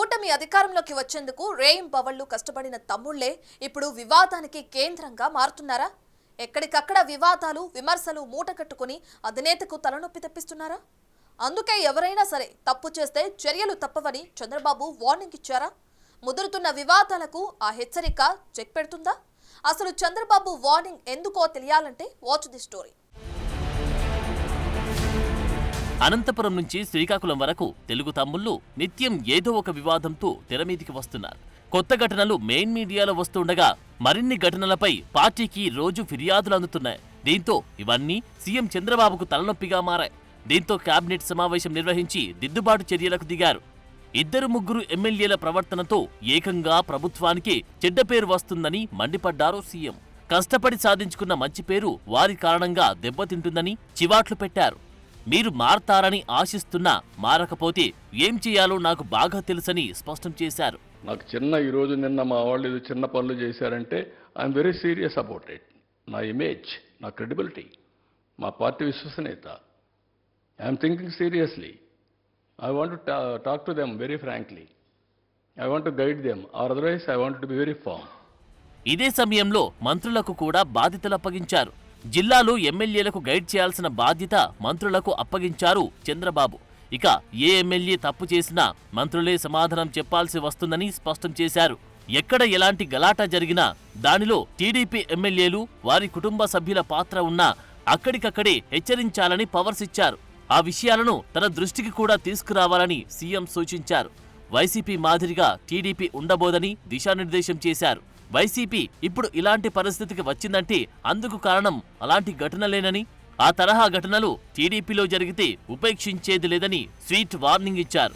కూటమి అధికారంలోకి వచ్చేందుకు రేయింబవళ్లు కష్టపడిన తమ్ముళ్లే ఇప్పుడు వివాదానికి కేంద్రంగా మారుతున్నారా? ఎక్కడికక్కడ వివాదాలు, విమర్శలు మూటకట్టుకుని అధినేతకు తలనొప్పి తెప్పిస్తున్నారా? అందుకే ఎవరైనా సరే తప్పు చేస్తే చర్యలు తప్పవని చంద్రబాబు వార్నింగ్ ఇచ్చారా? ముదురుతున్న వివాదాలకు ఆ హెచ్చరిక చెక్ పెడుతుందా? అసలు చంద్రబాబు వార్నింగ్ ఎందుకో తెలియాలంటే వాచ్ ది స్టోరీ. అనంతపురం నుంచి శ్రీకాకుళం వరకు తెలుగు తమ్ముళ్లు నిత్యం ఏదో ఒక వివాదంతో తెరమీదికి వస్తున్నారు. కొత్త ఘటనలు మెయిన్ మీడియాలో వస్తుండగా మరిన్ని ఘటనలపై పార్టీకి రోజు ఫిర్యాదులు అందుతున్నాయి. దీంతో ఇవన్నీ సీఎం చంద్రబాబుకు తలనొప్పిగా మారాయి. దీంతో కేబినెట్ సమావేశం నిర్వహించి దిద్దుబాటు చర్యలకు దిగారు. 2-3 ఎమ్మెల్యేల ప్రవర్తనతో ఏకంగా ప్రభుత్వానికి చెడ్డ పేరు వస్తుందని మండిపడ్డారు సీఎం. కష్టపడి సాధించుకున్న మంచి పేరు వారి కారణంగా దెబ్బతింటుందని చివాట్లు పెట్టారు. మీరు మారతారని ఆశిస్తున్నా మారకపోతే ఏం చేయాలో నాకు బాగా తెలుసని స్పష్టం చేశారు. నాకు ఈరోజు నిన్న మా వాళ్ళు ఏదో చిన్న పనులు చేశారంటే I'm very serious about it. నా ఇమేజ్, నా క్రెడిబిలిటీ, మా పార్టీ విశ్వసనీయత, I'm thinking seriously. I want to talk to them very frankly. I want to guide them or otherwise I want to be very firm. ఇదే సమయంలో మంత్రులకు కూడా బాధ్యతలు అప్పగించారు. జిల్లాలో ఎమ్మెల్యేలకు గైడ్ చేయాల్సిన బాధ్యత మంత్రులకు అప్పగించారు చంద్రబాబు. ఇక ఏ ఎమ్మెల్యే తప్పు చేసినా మంత్రులే సమాధానం చెప్పాల్సి వస్తుందని స్పష్టం చేశారు. ఎక్కడ ఎలాంటి గలాటా జరిగినా దానిలో టీడీపీ ఎమ్మెల్యేలు, వారి కుటుంబ సభ్యుల పాత్ర ఉన్నా అక్కడికక్కడే హెచ్చరించాలని పవర్స్ ఇచ్చారు. ఆ విషయాలను తన దృష్టికి కూడా తీసుకురావాలని సీఎం సూచించారు. వైసీపీ మాదిరిగా టీడీపీ ఉండబోదని దిశానిర్దేశం చేశారు. వైసీపీ ఇప్పుడు ఇలాంటి పరిస్థితికి వచ్చిందంటే అందుకు కారణం అలాంటి ఘటనలేనని, ఆ తరహా ఘటనలు టీడీపీలో జరిగితే ఉపేక్షించేది లేదని స్వీట్ వార్నింగ్ ఇచ్చారు.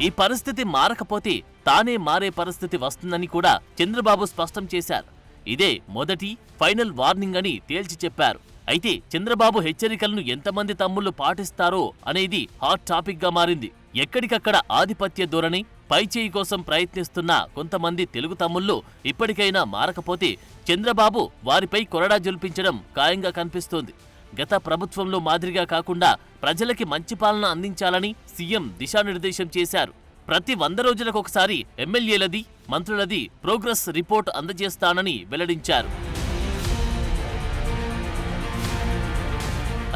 ఈ పరిస్థితి మారకపోతే తానే మారే పరిస్థితి వస్తుందని కూడా చంద్రబాబు స్పష్టం చేశారు. ఇదే మొదటి ఫైనల్ వార్నింగ్ అని తేల్చి చెప్పారు. అయితే చంద్రబాబు హెచ్చరికలను ఎంతమంది తమ్ముళ్లు పాటిస్తారో అనేది హాట్ టాపిక్ గా మారింది. ఎక్కడికక్కడ ఆధిపత్య ధోరణి, పైచేయి కోసం ప్రయత్నిస్తున్న కొంతమంది తెలుగు తమ్ముళ్లు ఇప్పటికైనా మారకపోతే చంద్రబాబు వారిపై కొరడా జొల్పించడం ఖాయంగా కనిపిస్తోంది. గత ప్రభుత్వంలో మాదిరిగా కాకుండా ప్రజలకి మంచి పాలన అందించాలని సీఎం దిశానిర్దేశం చేశారు. ప్రతి 100 రోజులకొకసారి ఎమ్మెల్యేలది, మంత్రులది ప్రోగ్రెస్ రిపోర్ట్ అందజేస్తానని వెల్లడించారు.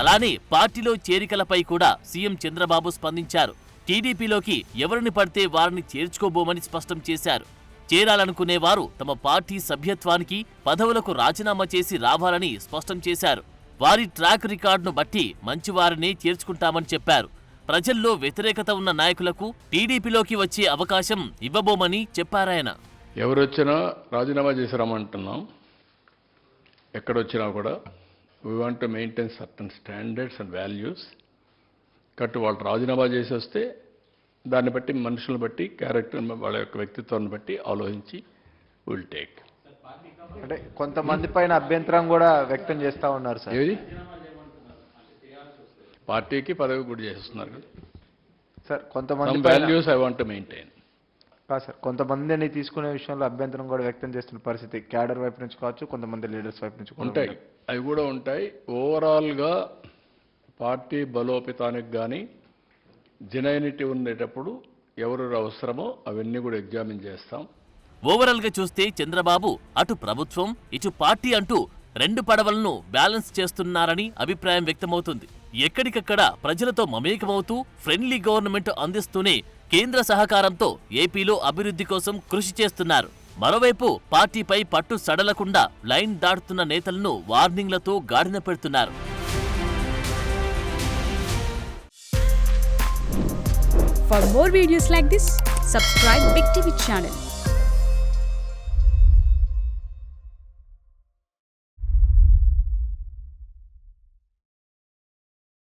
అలానే పార్టీలో చేరికలపై కూడా సీఎం చంద్రబాబు స్పందించారు. టీడీపీలోకి ఎవరిని పడితే వారిని చేర్చుకోబోమని స్పష్టం చేశారు. చేరాలనుకునేవారు తమ పార్టీ సభ్యత్వానికి, పదవులకు రాజీనామా చేసి రావాలని స్పష్టం చేశారు. వారి ట్రాక్ రికార్డును బట్టి మంచివారినే చేర్చుకుంటామని చెప్పారు. ప్రజల్లో వ్యతిరేకత ఉన్న నాయకులకు టీడీపీలోకి వచ్చే అవకాశం ఇవ్వబోమని చెప్పారాయన. ఎవరొచ్చినా రాజీనామా చేసి రమ్మంటున్నాం. ఎక్కడొచ్చినా కూడా we want to maintain certain standards and values. కట్టు వాళ్ళు రాజీనామా చేసి వస్తే దాన్ని బట్టి, మనుషులను బట్టి, క్యారెక్టర్, వాళ్ళ యొక్క వ్యక్తిత్వాన్ని బట్టి ఆలోచించి విల్ టేక్. అంటే కొంతమంది పైన అభ్యంతరం కూడా వ్యక్తం చేస్తూ ఉన్నారు సార్. ఏది పార్టీకి పదవి కూడా చేస్తున్నారు కదా సార్. కొంతమంది values I want to maintain. కాదు సార్, కొంతమందిని తీసుకునే విషయంలో అభ్యంతరం కూడా వ్యక్తం చేస్తున్న పరిస్థితి క్యాడర్ వైపు నుంచి కావచ్చు, కొంతమంది లీడర్స్ వైపు నుంచి ఉంటాయి. అవి కూడా ఉంటాయి. ఓవరాల్గా పార్టీ బలోపేతానికి కానీ జెన్యూనిటీ ఉండేటప్పుడు ఎవరు అవసరమో అవన్నీ కూడా ఎగ్జామిన్ చేస్తాం. ఓవరాల్ గా చూస్తే చంద్రబాబు అటు ప్రభుత్వం, ఇటు పార్టీ అంటూ 2 పడవలను బ్యాలెన్స్ చేస్తున్నారని అభిప్రాయం వ్యక్తమవుతుంది. ఎక్కడికక్కడ ప్రజలతో మమేకమవుతూ ఫ్రెండ్లీ గవర్నమెంట్ అందిస్తూనే కేంద్ర సహకారంతో ఏపీలో అభివృద్ధి కోసం కృషి చేస్తున్నారు. మరోవైపు పార్టీపై పట్టు సడలకుండా లైన్ దాటుతున్న నేతలను వార్నింగ్లతో గాడిన పెడుతున్నారు. For more videos like this, subscribe Big TV channel.